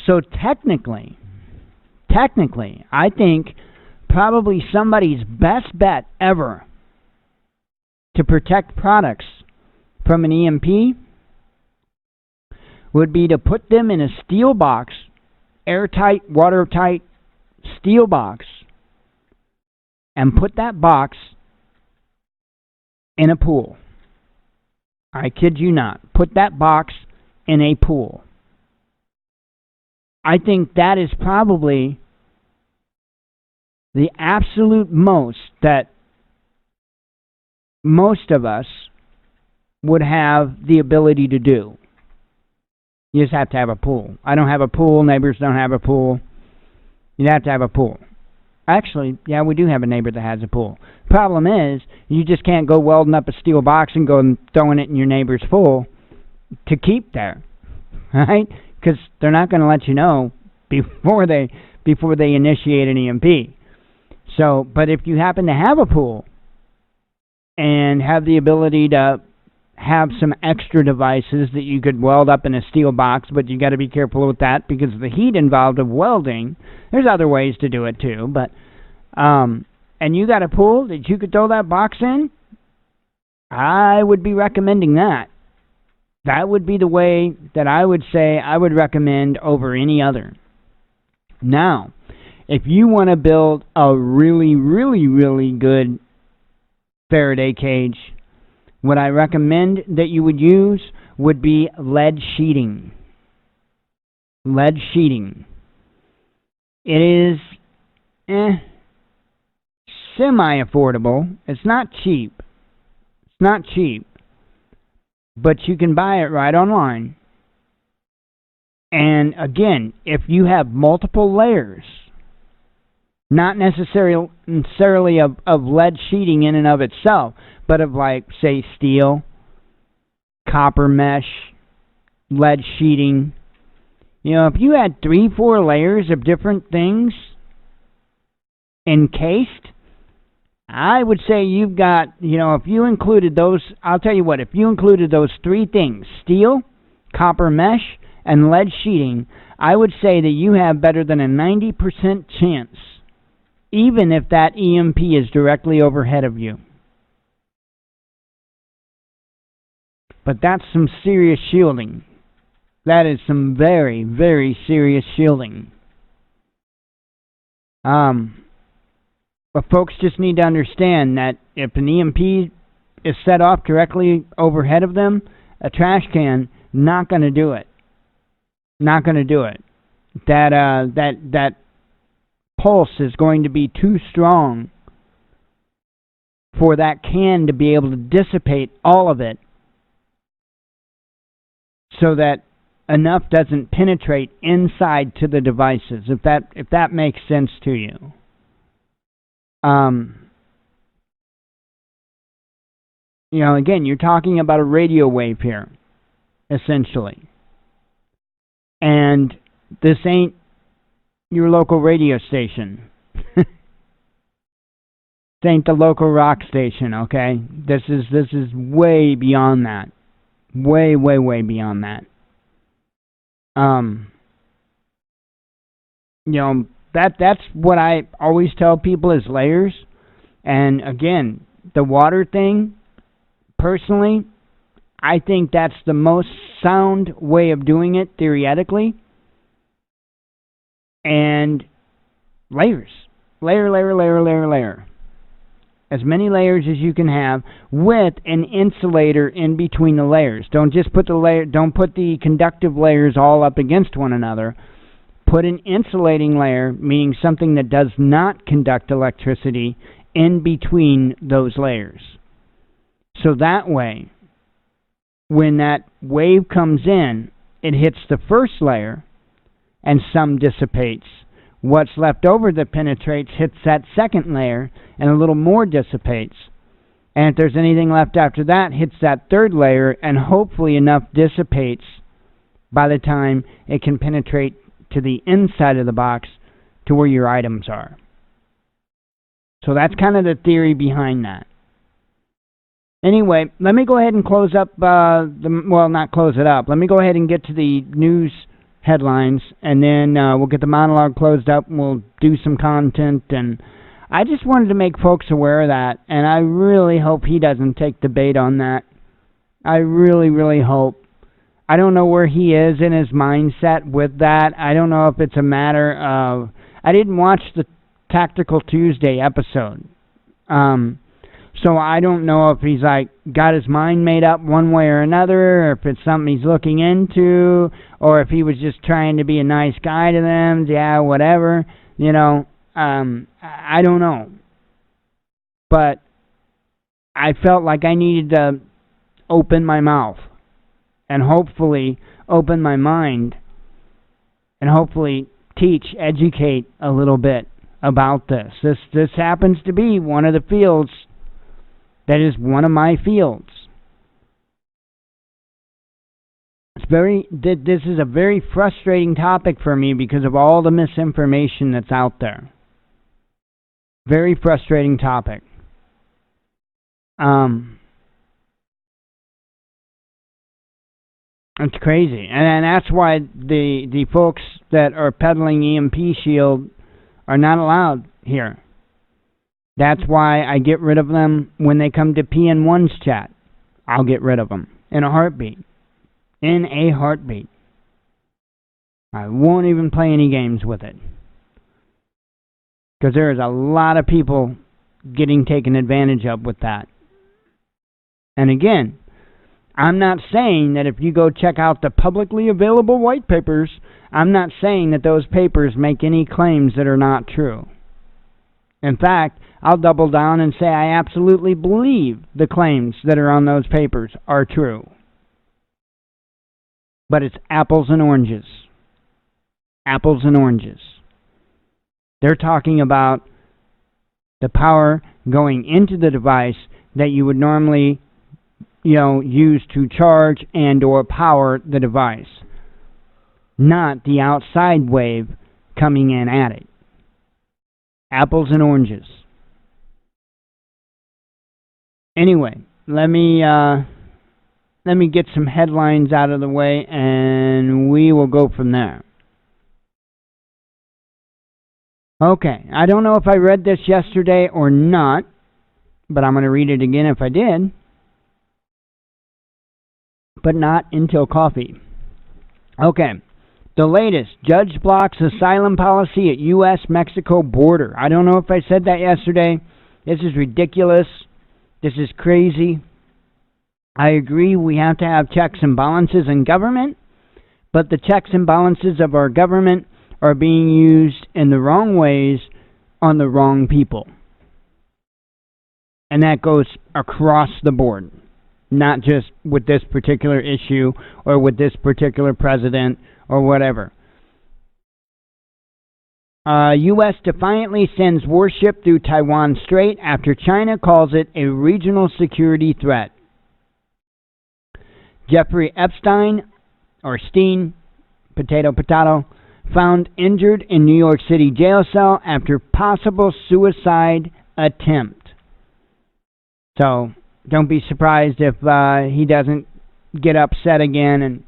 So technically, I think probably somebody's best bet ever to protect products from an EMP would be to put them in a steel box, airtight, watertight steel box, and put that box in a pool. I kid you not. Put that box in a pool. I think that is probably the absolute most that most of us would have the ability to do. You just have to have a pool. I don't have a pool. Neighbors don't have a pool. You'd have to have a pool. Actually, yeah, we do have a neighbor that has a pool. Problem is, you just can't go welding up a steel box and go and throwing it in your neighbor's pool to keep there, right? Because they're not going to let you know before they initiate an EMP. So, but if you happen to have a pool and have the ability to have some extra devices that you could weld up in a steel box, but you got to be careful with that because of the heat involved of welding. There's other ways to do it too, but and you got a pool that you could throw that box in, I would be recommending that. That would be the way that I would say I would recommend over any other. Now, if you want to build a really, really, really good Faraday cage, what I recommend that you would use would be lead sheeting. Lead sheeting. It is semi-affordable. It's not cheap. It's not cheap. But you can buy it right online. And again, if you have multiple layers, not necessarily of lead sheeting in and of itself, but of like, say, steel, copper mesh, lead sheeting. If you had 3-4 layers of different things encased, I would say you've got, if you included those, I'll tell you what, if you included those 3 things, steel, copper mesh, and lead sheeting, I would say that you have better than a 90% chance, even if that EMP is directly overhead of you. But that's some serious shielding. That is some very, very serious shielding. But folks just need to understand that if an EMP is set off directly overhead of them, a trash can, not going to do it. Not going to do it. That pulse is going to be too strong for that can to be able to dissipate all of it so that enough doesn't penetrate inside to the devices, if that makes sense to you. Again, you're talking about a radio wave here, essentially. And this ain't your local radio station. This ain't the local rock station, okay? This is way beyond that. Way, way, way beyond that. That's what I always tell people is layers. And again, the water thing, personally, I think that's the most sound way of doing it theoretically. And layers. Layer. As many layers as you can have with an insulator in between the layers. Don't put the conductive layers all up against one another. Put an insulating layer, meaning something that does not conduct electricity, in between those layers. So that way, when that wave comes in, it hits the first layer and some dissipates. What's left over that penetrates hits that second layer and a little more dissipates. And if there's anything left after that, hits that third layer and hopefully enough dissipates by the time it can penetrate to the inside of the box to where your items are. So that's kind of the theory behind that. Anyway, let me go ahead and close up, not close it up. Let me go ahead and get to the news headlines, and then we'll get the monologue closed up, and we'll do some content. And I just wanted to make folks aware of that, and I really hope he doesn't take the bait on that. I really, really hope. I don't know where he is in his mindset with that. I don't know if it's a matter of... I didn't watch the Tactical Tuesday episode. So I don't know if he's got his mind made up one way or another, or if it's something he's looking into, or if he was just trying to be a nice guy to them. Yeah, whatever. I don't know. But I felt like I needed to open my mouth and hopefully open my mind and hopefully teach, educate a little bit about this. This happens to be one of the fields that is one of my fields. This is a very frustrating topic for me because of all the misinformation that's out there. Very frustrating topic. It's crazy. And that's why the folks that are peddling EMP shield are not allowed here. That's why I get rid of them when they come to PN1's chat. I'll get rid of them in a heartbeat. In a heartbeat. I won't even play any games with it. Because there's a lot of people getting taken advantage of with that. And again, I'm not saying that if you go check out the publicly available white papers, I'm not saying that those papers make any claims that are not true. In fact, I'll double down and say I absolutely believe the claims that are on those papers are true. But it's apples and oranges. Apples and oranges. They're talking about the power going into the device that you would normally, use to charge and or power the device. Not the outside wave coming in at it. Apples and oranges. Anyway, let me get some headlines out of the way and we will go from there. Okay, I don't know if I read this yesterday or not, but I'm going to read it again if I did. But not until coffee. Okay, the latest. Judge blocks asylum policy at U.S.-Mexico border. I don't know if I said that yesterday. This is ridiculous. This is crazy. I agree we have to have checks and balances in government, but the checks and balances of our government are being used in the wrong ways on the wrong people. And that goes across the board, not just with this particular issue or with this particular president or whatever. U.S. defiantly sends warship through Taiwan Strait after China calls it a regional security threat. Jeffrey Epstein, or Steen, potato, found injured in New York City jail cell after possible suicide attempt. So, don't be surprised if he doesn't get upset again and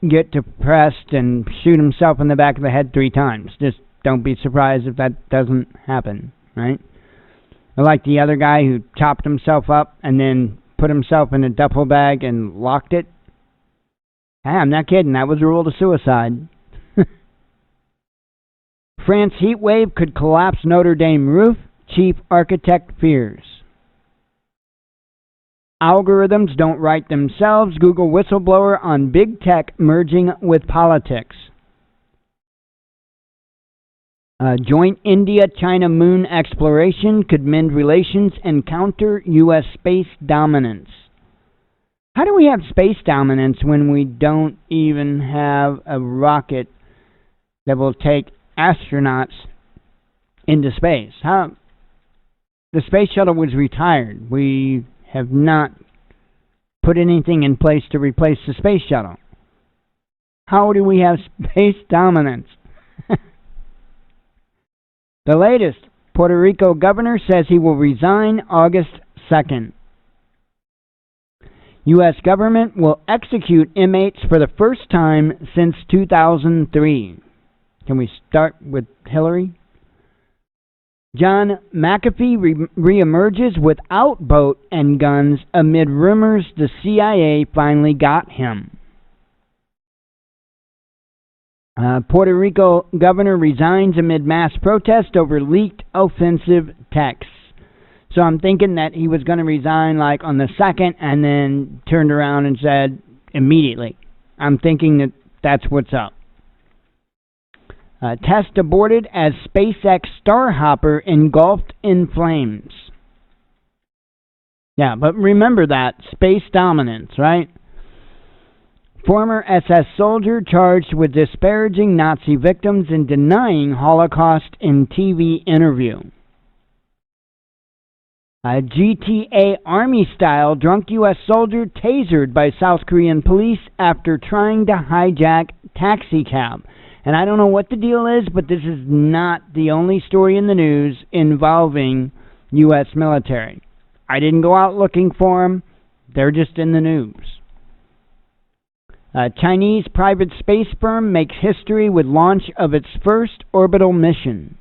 get depressed and shoot himself in the back of the head 3 times. Just don't be surprised if that doesn't happen, right? I like the other guy who chopped himself up and then put himself in a duffel bag and locked it. Hey, I'm not kidding. That was ruled a suicide. France heat wave could collapse Notre Dame roof. Chief architect fears. Algorithms don't write themselves. Google whistleblower on big tech merging with politics. Joint India-China moon exploration could mend relations and counter U.S. space dominance. How do we have space dominance when we don't even have a rocket that will take astronauts into space? The space shuttle was retired. We have not put anything in place to replace the space shuttle. How do we have space dominance? The latest, Puerto Rico governor says he will resign August 2nd. U.S. government will execute inmates for the first time since 2003. Can we start with Hillary? John McAfee reemerges without boat and guns amid rumors the CIA finally got him. Puerto Rico governor resigns amid mass protest over leaked offensive texts. So I'm thinking that he was going to resign like on the 2nd and then turned around and said immediately. I'm thinking that that's what's up. Test aborted as SpaceX Starhopper engulfed in flames. Yeah, but remember that. Space dominance, right? Former SS soldier charged with disparaging Nazi victims and denying Holocaust in TV interview. A GTA Army-style drunk U.S. soldier tasered by South Korean police after trying to hijack taxicab. And I don't know what the deal is, but this is not the only story in the news involving U.S. military. I didn't go out looking for them. They're just in the news. A Chinese private space firm makes history with launch of its first orbital mission.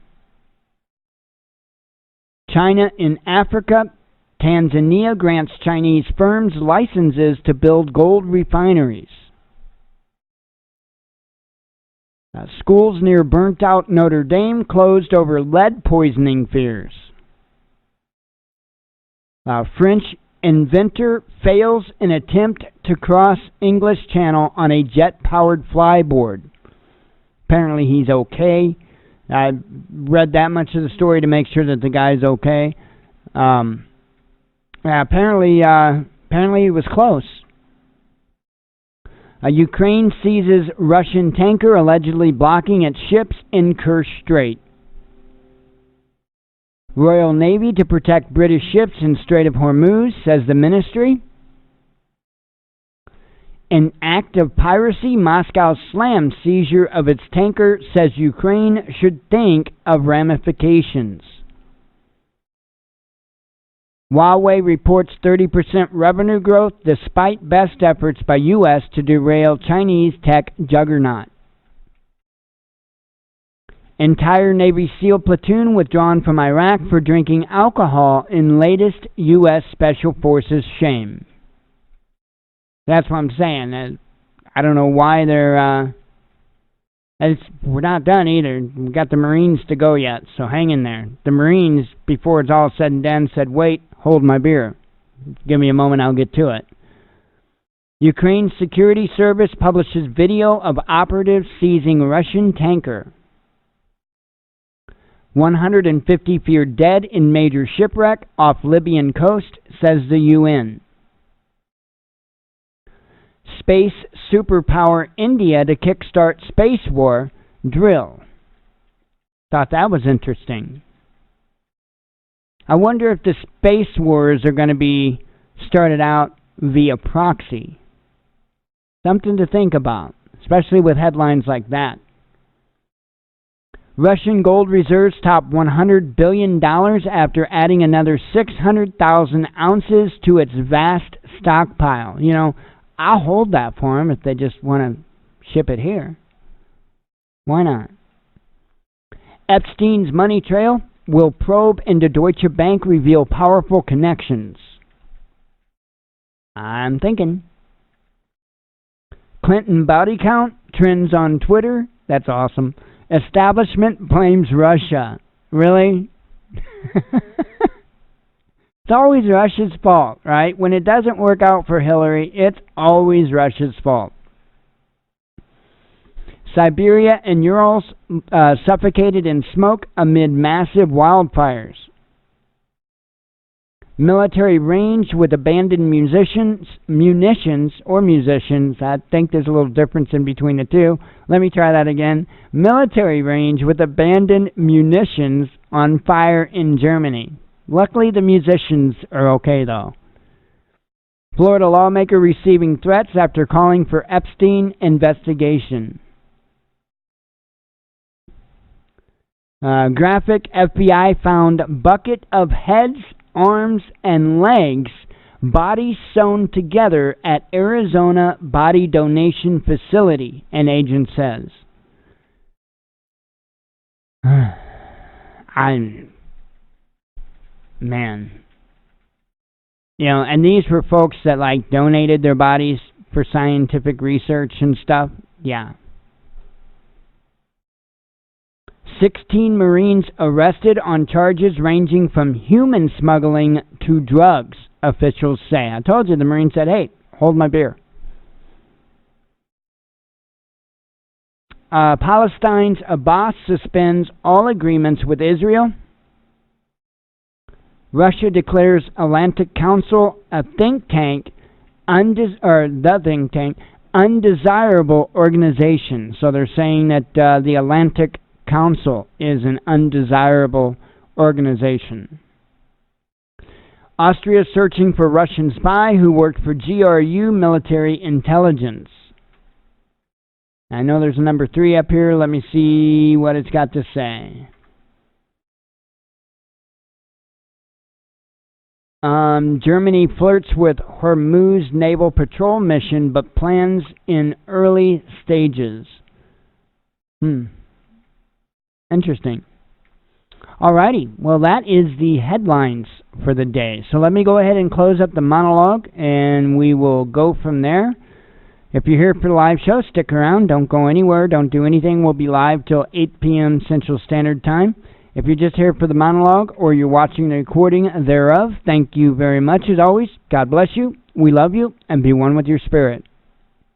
China in Africa. Tanzania grants Chinese firms licenses to build gold refineries. Schools near burnt-out Notre Dame closed over lead poisoning fears. French inventor fails in attempt to cross English Channel on a jet-powered flyboard. Apparently he's okay. I read that much of the story to make sure that the guy's okay. Apparently he was close. Ukraine seizes Russian tanker allegedly blocking its ships in Kerch Strait. Royal Navy to protect British ships in Strait of Hormuz, says the ministry. An act of piracy, Moscow slams seizure of its tanker, says Ukraine should think of ramifications. Huawei reports 30% revenue growth despite best efforts by U.S. to derail Chinese tech juggernaut. Entire Navy SEAL platoon withdrawn from Iraq for drinking alcohol in latest U.S. Special Forces shame. That's what I'm saying. I don't know why they're... we're not done either. We've got the Marines to go yet, so hang in there. The Marines, before it's all said and done, said, wait, hold my beer. Give me a moment, I'll get to it. Ukraine Security Service publishes video of operatives seizing Russian tanker. 150 feared dead in major shipwreck off Libyan coast, says the UN. Space superpower India to kickstart space war, drill. Thought that was interesting. I wonder if the space wars are going to be started out via proxy. Something to think about, especially with headlines like that. Russian gold reserves top $100 billion after adding another 600,000 ounces to its vast stockpile. You know, I'll hold that for them if they just want to ship it here. Why not? Epstein's money trail will probe into Deutsche Bank, reveal powerful connections. I'm thinking. Clinton body count trends on Twitter. That's awesome. Establishment blames Russia. Really? It's always Russia's fault, right? When it doesn't work out for Hillary, it's always Russia's fault. Siberia and Urals suffocated in smoke amid massive wildfires. Military range with abandoned munitions. I think there's a little difference in between the two. Let me try that again. Military range with abandoned munitions on fire in Germany. Luckily, the musicians are okay, though. Florida lawmaker receiving threats after calling for Epstein investigation. Graphic, FBI found bucket of heads, arms, and legs, bodies sewn together at Arizona body donation facility, an agent says. Man. You know, and these were folks that, like, donated their bodies for scientific research and stuff. Yeah. 16 Marines arrested on charges ranging from human smuggling to drugs, officials say. I told you, the Marine said, hey, hold my beer. Palestine's Abbas suspends all agreements with Israel. Russia declares Atlantic Council, the think tank, undesirable organization. So they're saying that the Atlantic Council is an undesirable organization. Austria searching for Russian spy who worked for GRU military intelligence. I know there's a number 3 up here. Let me see what it's got to say. Germany flirts with Hormuz naval patrol mission, but plans in early stages. Interesting. Alrighty, well that is the headlines for the day. So let me go ahead and close up the monologue and we will go from there. If you're here for the live show, stick around. Don't go anywhere. Don't do anything. We'll be live till 8 p.m. Central Standard Time. If you're just here for the monologue or you're watching the recording thereof, thank you very much as always. God bless you. We love you and be one with your spirit.